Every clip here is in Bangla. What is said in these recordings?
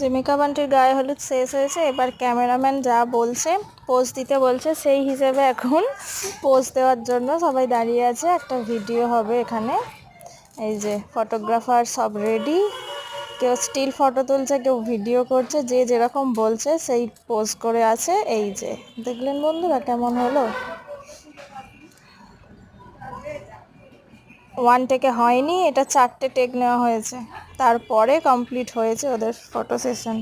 যে মেকআপ আন্টির গায়ে হলুদ শেষ হয়েছে, এবার ক্যামেরাম্যান যা বলছে পোজ দিতে বলছে সেই হিসেবে এখন পোজ দেওয়ার জন্য সবাই দাঁড়িয়ে আছে। একটা ভিডিও হবে এখানে। এই যে ফটোগ্রাফার সব রেডি, কেউ স্টিল ফটো তুলছে, কেউ ভিডিও করছে, যে যেরকম বলছে সেই পোজ করে আছে। এই যে দেখলেন বন্ধুরা কেমন হলো। 1 টেকে হয়নি, এটা 4টে টেক নেওয়া হয়েছে, তারপরে কমপ্লিট হয়েছে ওদের ফটো সেশন।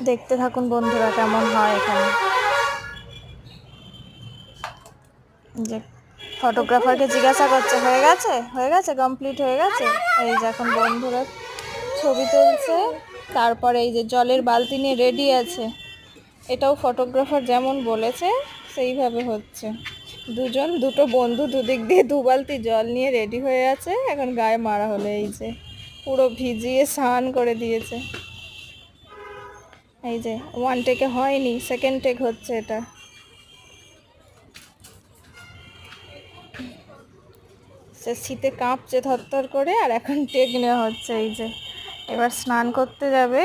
দেখতে থাকুন বন্ধুরা কেমন হয় এখানে। যে ফটোগ্রাফারকে জিজ্ঞাসা করছে হয়ে গেছে, হয়ে গেছে, কমপ্লিট হয়ে গেছে। এই যে এখন বন্ধুরা ছবি তুলছে, তারপরে এই যে জলের বালতি নিয়ে রেডি আছে। এটাও ফটোগ্রাফার যেমন বলেছে সেইভাবে হচ্ছে। দুটো বন্ধু দুদিক দিয়ে 2 বালতি জল নিয়ে রেডি হয়ে আছে, এখন গায়ে মারা হলো। এই যে পুরো ভিজিয়ে স্নান করে দিয়েছে। এই যে 1 টেকে হয়নি, 2nd টেক হচ্ছে এটা। সে শীতে কাঁপছে থরথর করে, আর এখন টেক নেওয়া হচ্ছে। এই যে এবার স্নান করতে যাবে,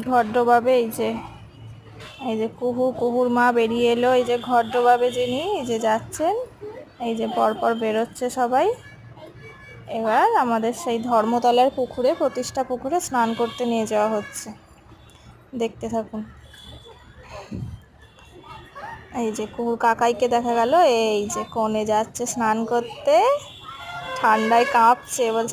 ঘর ডোবাবে। এই যে কুহুর মা বেরিয়ে এলো। এই যে ঘর ডোবাবে যিনি, এই যে যাচ্ছেন, এই যে পরপর বেরোচ্ছে সবাই। এবার আমাদের সেই ধর্মতলার পুকুরে, প্রতিষ্ঠা পুকুরে স্নান করতে নিয়ে যাওয়া হচ্ছে। দেখতে থাকুন। এই যে কুহুর কাকাইকে দেখা গেল, এই যে কোণে যাচ্ছে স্নান করতে, ঠান্ডায় কাঁপছে, বলছে